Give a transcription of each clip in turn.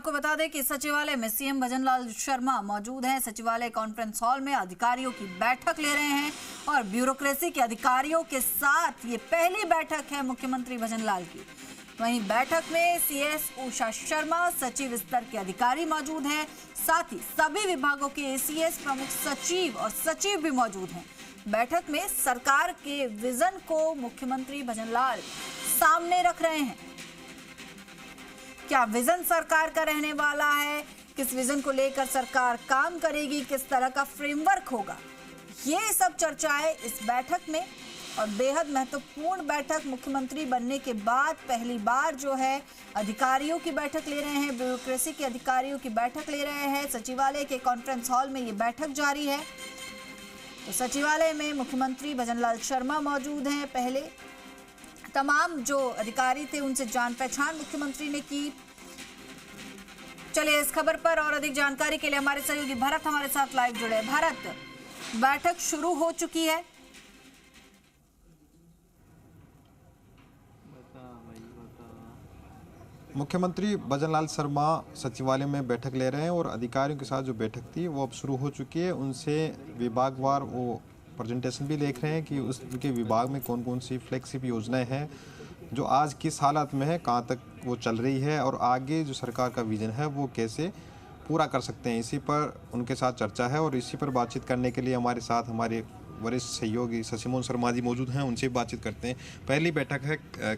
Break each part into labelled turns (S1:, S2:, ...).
S1: आपको बता दें कि सचिवालय में सीएम भजनलाल शर्मा मौजूद हैं। सचिवालय कॉन्फ्रेंस हॉल में अधिकारियों की बैठक ले रहे हैं और ब्यूरोक्रेसी के अधिकारियों के साथ ये पहली बैठक है मुख्यमंत्री भजनलाल की। वहीं बैठक में सीएस उषा शर्मा, सचिव स्तर के अधिकारी मौजूद हैं। साथ ही सभी विभागों के एसीएस, प्रमुख सचिव और सचिव भी मौजूद हैं। बैठक में सरकार के विजन को मुख्यमंत्री भजनलाल सामने रख रहे हैं। क्या विजन सरकार का रहने वाला है, किस विजन को लेकर सरकार काम करेगी, किस तरह का फ्रेमवर्क होगा, ये सब चर्चाएं इस बैठक में। और बेहद महत्वपूर्ण बैठक, मुख्यमंत्री बनने के बाद पहली बार जो है अधिकारियों की बैठक ले रहे हैं, ब्यूरोक्रेसी के अधिकारियों की बैठक ले रहे हैं। सचिवालय के कॉन्फ्रेंस हॉल में ये बैठक जारी है। तो सचिवालय में मुख्यमंत्री भजनलाल शर्मा मौजूद हैं। पहले तमाम जो अधिकारी थे उनसे जान पहचान मुख्यमंत्री ने की। चलिए इस खबर पर और अधिक जानकारी के लिए हमारे सहयोगी भरत हमारे साथ लाइव जुड़े। भरत, बैठक शुरू हो चुकी है।
S2: मुख्यमंत्री भजनलाल शर्मा सचिवालय में बैठक ले रहे हैं और अधिकारियों के साथ जो बैठक थी वो अब शुरू हो चुकी है। उनसे विभागवार वो प्रेजेंटेशन भी देख रहे हैं कि उसके विभाग में कौन कौन सी फ्लैगशिप योजनाएं हैं, जो आज किस हालत में है, कहां तक वो चल रही है और आगे जो सरकार का विजन है वो कैसे पूरा कर सकते हैं। इसी पर उनके साथ चर्चा है और इसी पर बातचीत करने के लिए हमारे साथ हमारे वरिष्ठ सहयोगी शशिमोहन शर्मा जी मौजूद हैं। उनसे बातचीत करते हैं। पहली बैठक है,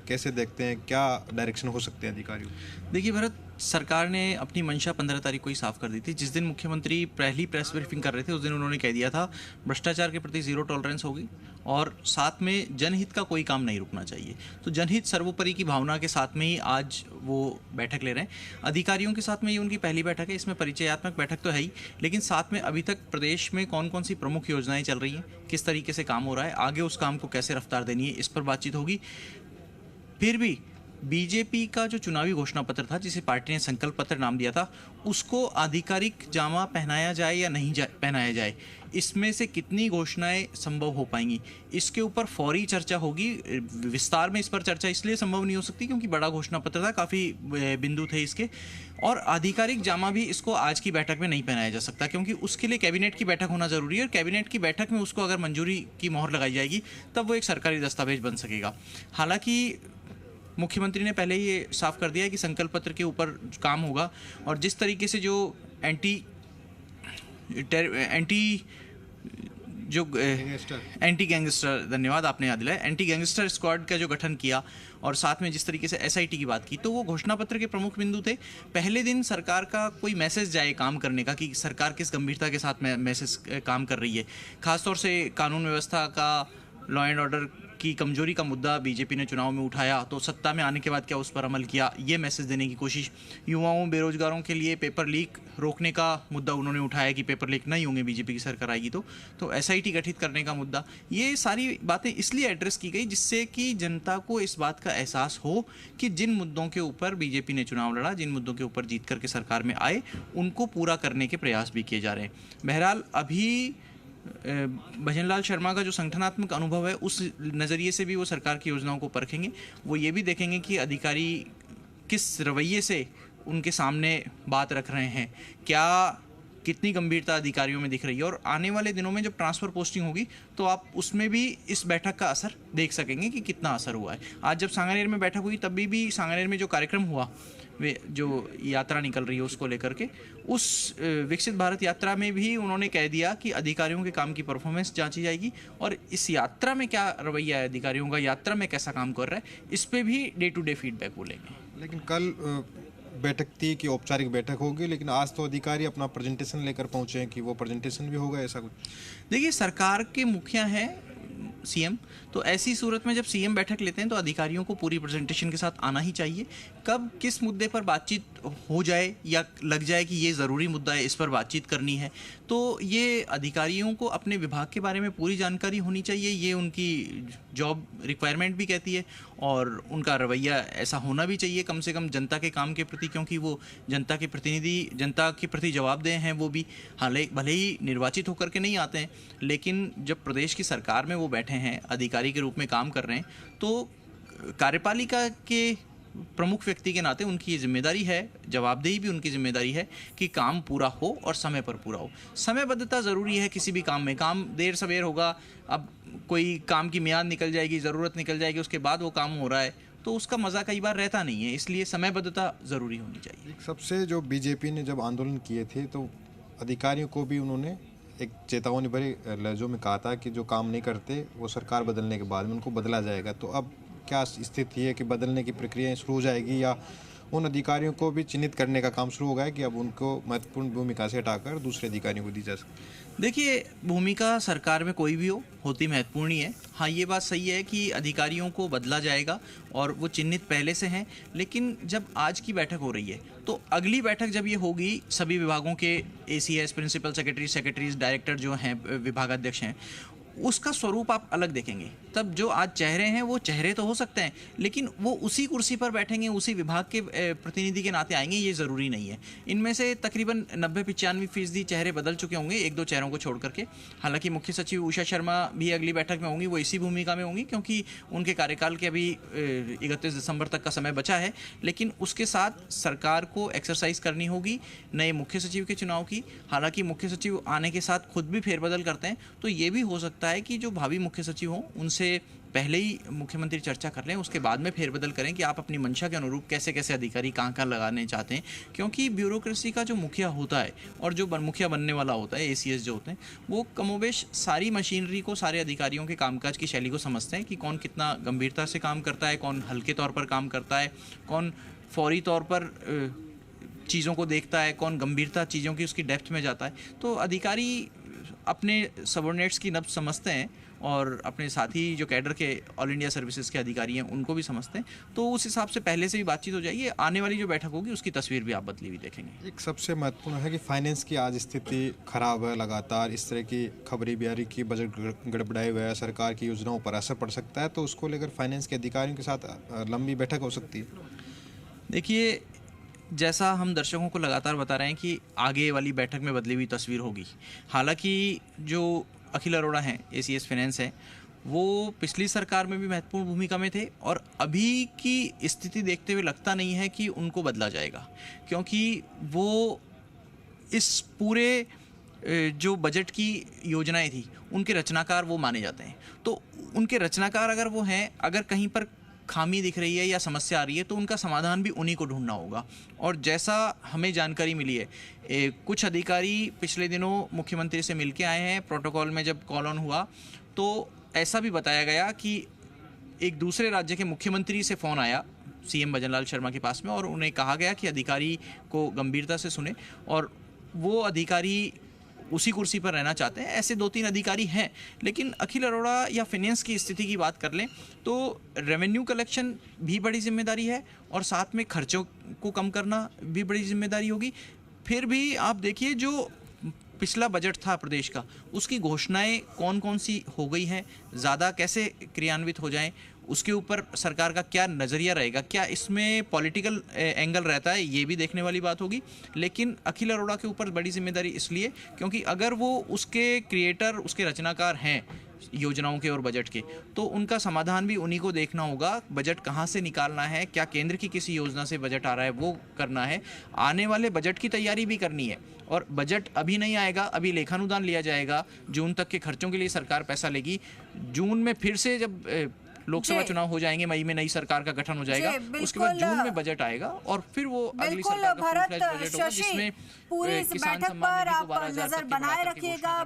S2: कैसे देखते हैं, क्या डायरेक्शन हो सकते हैं अधिकारियों?
S3: देखिए भरत, सरकार ने अपनी मंशा 15 तारीख को ही साफ कर दी थी। जिस दिन मुख्यमंत्री पहली प्रेस ब्रीफिंग कर रहे थे उस दिन उन्होंने कह दिया था भ्रष्टाचार के प्रति जीरो टॉलरेंस होगी और साथ में जनहित का कोई काम नहीं रुकना चाहिए। तो जनहित सर्वोपरि की भावना के साथ में ही आज वो बैठक ले रहे हैं। अधिकारियों के साथ में ये उनकी पहली बैठक है। इसमें परिचयात्मक बैठक तो है ही, लेकिन साथ में अभी तक प्रदेश में कौन कौन सी प्रमुख योजनाएं चल रही हैं, किस तरीके से काम हो रहा है, आगे उस काम को कैसे रफ्तार देनी है, इस पर बातचीत होगी। फिर भी बीजेपी का जो चुनावी घोषणा पत्र था, जिसे पार्टी ने संकल्प पत्र नाम दिया था, उसको आधिकारिक जामा पहनाया जाए या नहीं पहनाया जाए, इसमें से कितनी घोषणाएं संभव हो पाएंगी, इसके ऊपर फौरी चर्चा होगी। विस्तार में इस पर चर्चा इसलिए संभव नहीं हो सकती क्योंकि बड़ा घोषणा पत्र था, काफ़ी बिंदु थे इसके, और आधिकारिक जामा भी इसको आज की बैठक में नहीं पहनाया जा सकता क्योंकि उसके लिए कैबिनेट की बैठक होना जरूरी है और कैबिनेट की बैठक में उसको अगर मंजूरी की मोहर लगाई जाएगी तब वो एक सरकारी दस्तावेज बन सकेगा। हालांकि मुख्यमंत्री ने पहले ही ये साफ कर दिया है कि संकल्प पत्र के ऊपर काम होगा और जिस तरीके से जो एंटी गैंगस्टर, धन्यवाद आपने याद दिलाया, एंटी गैंगस्टर स्क्वाड का जो गठन किया और साथ में जिस तरीके से एसआईटी की बात की, तो वो घोषणा पत्र के प्रमुख बिंदु थे। पहले दिन सरकार का कोई मैसेज जाए काम करने का कि सरकार किस गंभीरता के साथ मैसेज काम कर रही है। खासतौर से कानून व्यवस्था का, लॉ एंड ऑर्डर की कमजोरी का मुद्दा बीजेपी ने चुनाव में उठाया, तो सत्ता में आने के बाद क्या उस पर अमल किया, ये मैसेज देने की कोशिश। युवाओं, बेरोजगारों के लिए पेपर लीक रोकने का मुद्दा उन्होंने उठाया कि पेपर लीक नहीं होंगे बीजेपी की सरकार आएगी तो एसआईटी गठित करने का मुद्दा, ये सारी बातें इसलिए एड्रेस की गई जिससे कि जनता को इस बात का एहसास हो कि जिन मुद्दों के ऊपर बीजेपी ने चुनाव लड़ा, जिन मुद्दों के ऊपर जीत करके सरकार में आए, उनको पूरा करने के प्रयास भी किए जा रहे हैं। बहरहाल अभी भजनलाल शर्मा का जो संगठनात्मक अनुभव है उस नज़रिए से भी वो सरकार की योजनाओं को परखेंगे। वो ये भी देखेंगे कि अधिकारी किस रवैये से उनके सामने बात रख रहे हैं, क्या कितनी गंभीरता अधिकारियों में दिख रही है, और आने वाले दिनों में जब ट्रांसफ़र पोस्टिंग होगी तो आप उसमें भी इस बैठक का असर देख सकेंगे कि कितना असर हुआ है। आज जब सांगानेर में बैठक हुई तब भी सांगानेर में जो कार्यक्रम हुआ, वे जो यात्रा निकल रही है उसको लेकर के, उस विकसित भारत यात्रा में भी उन्होंने कह दिया कि अधिकारियों के काम की परफॉर्मेंस जांची जाएगी और इस यात्रा में क्या रवैया है अधिकारियों का, यात्रा में कैसा काम कर रहा है, इस पे भी डे टू डे फीडबैक बोलेंगे।
S2: लेकिन कल बैठक थी कि औपचारिक बैठक होगी, लेकिन आज तो अधिकारी अपना प्रेजेंटेशन लेकर पहुंचे हैं कि वो प्रेजेंटेशन भी होगा, ऐसा कुछ?
S3: देखिए, सरकार के मुखिया हैं सीएम, तो ऐसी सूरत में जब सीएम बैठक लेते हैं तो अधिकारियों को पूरी प्रेजेंटेशन के साथ आना ही चाहिए। कब किस मुद्दे पर बातचीत हो जाए या लग जाए कि ये ज़रूरी मुद्दा है, इस पर बातचीत करनी है, तो ये अधिकारियों को अपने विभाग के बारे में पूरी जानकारी होनी चाहिए। ये उनकी जॉब रिक्वायरमेंट भी कहती है और उनका रवैया ऐसा होना भी चाहिए कम से कम जनता के काम के प्रति, क्योंकि वो जनता के प्रतिनिधि, जनता के प्रति जवाबदेह हैं। वो भी भले ही निर्वाचित होकर के नहीं आते हैं, लेकिन जब प्रदेश की सरकार में वो बैठे हैं, अधिकारी के रूप में काम कर रहे हैं, तो कार्यपालिका के प्रमुख व्यक्ति के नाते उनकी ये जिम्मेदारी है, जवाबदेही भी उनकी जिम्मेदारी है कि काम पूरा हो और समय पर पूरा हो। समयबद्धता ज़रूरी है किसी भी काम में। काम देर सवेर होगा, अब कोई काम की मियाद निकल जाएगी, ज़रूरत निकल जाएगी, उसके बाद वो काम हो रहा है तो उसका मज़ा कई बार रहता नहीं है, इसलिए समयबद्धता ज़रूरी होनी चाहिए।
S2: सबसे जो बीजेपी ने जब आंदोलन किए थे तो अधिकारियों को भी उन्होंने एक चेतावनी भरे लहजों में कहा था कि जो काम नहीं करते वो सरकार बदलने के बाद में उनको बदला जाएगा। तो अब क्या स्थिति है कि बदलने की प्रक्रिया शुरू हो जाएगी या उन अधिकारियों को भी चिन्हित करने का काम शुरू हो गया है कि अब उनको महत्वपूर्ण भूमिका से हटाकर दूसरे अधिकारियों को दी जा सकती है?
S3: देखिए, भूमिका सरकार में कोई भी हो होती महत्वपूर्ण ही है। हाँ, ये बात सही है कि अधिकारियों को बदला जाएगा और वो चिन्हित पहले से हैं, लेकिन जब आज की बैठक हो रही है तो अगली बैठक जब ये होगी, सभी विभागों के एसीएस, प्रिंसिपल सेक्रेटरीज, डायरेक्टर जो हैं, विभागाध्यक्ष हैं, उसका स्वरूप आप अलग देखेंगे। तब जो आज चेहरे हैं वो चेहरे तो हो सकते हैं, लेकिन वो उसी कुर्सी पर बैठेंगे, उसी विभाग के प्रतिनिधि के नाते आएंगे, ये ज़रूरी नहीं है। इनमें से तकरीबन 90-95% चेहरे बदल चुके होंगे, एक दो चेहरों को छोड़ करके। हालांकि मुख्य सचिव उषा शर्मा भी अगली बैठक में होंगी, वो इसी भूमिका में होंगी क्योंकि उनके कार्यकाल के अभी 31 दिसंबर तक का समय बचा है। लेकिन उसके साथ सरकार को एक्सरसाइज करनी होगी नए मुख्य सचिव के चुनाव की। हालांकि मुख्य सचिव आने के साथ खुद भी फेरबदल करते हैं, तो ये भी हो सकता है कि जो भावी मुख्य सचिव हों उनसे पहले ही मुख्यमंत्री चर्चा कर लें, उसके बाद में फेरबदल करें कि आप अपनी मंशा के अनुरूप कैसे कैसे अधिकारी कहाँ लगाने चाहते हैं। क्योंकि ब्यूरोक्रेसी का जो मुखिया होता है और जो मुखिया बनने वाला होता है, एसीएस जो होते हैं, वो कमोबेश सारी मशीनरी को, सारे अधिकारियों के कामकाज की शैली को समझते हैं कि कौन कितना गंभीरता से काम करता है, कौन हल्के तौर पर काम करता है, कौन फौरी तौर पर चीज़ों को देखता है, कौन गंभीरता चीज़ों की उसकी डेप्थ में जाता है। तो अधिकारी अपने सबऑर्डिनेट्स की नब्ज़ समझते हैं और अपने साथी जो कैडर के ऑल इंडिया सर्विसेज के अधिकारी हैं उनको भी समझते हैं। तो उस हिसाब से पहले से भी बातचीत हो जाएगी। आने वाली जो बैठक होगी उसकी तस्वीर भी आप बदली हुई देखेंगे।
S2: एक सबसे महत्वपूर्ण है कि फाइनेंस की आज स्थिति खराब है, लगातार इस तरह की खबरें भी आ रही कि बजट गड़बड़ाए हुए है, सरकार की योजनाओं पर असर पड़ सकता है। तो उसको लेकर फाइनेंस के अधिकारियों के साथ लंबी बैठक हो सकती है।
S3: देखिए, जैसा हम दर्शकों को लगातार बता रहे हैं कि आगे वाली बैठक में बदली हुई तस्वीर होगी। हालांकि जो अखिल अरोड़ा हैं, एसीएस फाइनेंस हैं, वो पिछली सरकार में भी महत्वपूर्ण भूमिका में थे और अभी की स्थिति देखते हुए लगता नहीं है कि उनको बदला जाएगा, क्योंकि वो इस पूरे जो बजट की योजनाएं थी उनके रचनाकार वो माने जाते हैं। तो उनके रचनाकार अगर वो हैं, अगर कहीं पर खामी दिख रही है या समस्या आ रही है तो उनका समाधान भी उन्हीं को ढूंढना होगा। और जैसा हमें जानकारी मिली है, कुछ अधिकारी पिछले दिनों मुख्यमंत्री से मिलके आए हैं। प्रोटोकॉल में जब कॉल ऑन हुआ तो ऐसा भी बताया गया कि एक दूसरे राज्य के मुख्यमंत्री से फ़ोन आया सीएम भजनलाल शर्मा के पास में और उन्हें कहा गया कि अधिकारी को गंभीरता से सुने और वो अधिकारी उसी कुर्सी पर रहना चाहते हैं। ऐसे 2-3 अधिकारी हैं। लेकिन अखिल अरोड़ा या फाइनेंस की स्थिति की बात कर लें तो रेवेन्यू कलेक्शन भी बड़ी जिम्मेदारी है और साथ में खर्चों को कम करना भी बड़ी जिम्मेदारी होगी। फिर भी आप देखिए, जो पिछला बजट था प्रदेश का, उसकी घोषणाएं कौन कौन सी हो गई हैं, ज़्यादा कैसे क्रियान्वित हो जाएं, उसके ऊपर सरकार का क्या नज़रिया रहेगा, क्या इसमें पॉलिटिकल एंगल रहता है, ये भी देखने वाली बात होगी। लेकिन अखिल अरोड़ा के ऊपर बड़ी जिम्मेदारी इसलिए क्योंकि अगर वो उसके क्रिएटर, उसके रचनाकार हैं योजनाओं के और बजट के, तो उनका समाधान भी उन्हीं को देखना होगा। बजट कहाँ से निकालना है, क्या केंद्र की किसी योजना से बजट आ रहा है वो करना है, आने वाले बजट की तैयारी भी करनी है। और बजट अभी नहीं आएगा, अभी लेखानुदान लिया जाएगा, जून तक के खर्चों के लिए सरकार पैसा लेगी। जून में फिर से जब लोकसभा चुनाव हो जाएंगे, मई में नई सरकार का गठन हो जाएगा, उसके बाद जून में बजट आएगा और फिर वो अगली सरकार का फुल फ्लेज बजट होगा जिसमें
S1: पूरी इस बैठक पर आप नजर बनाए रखिएगा।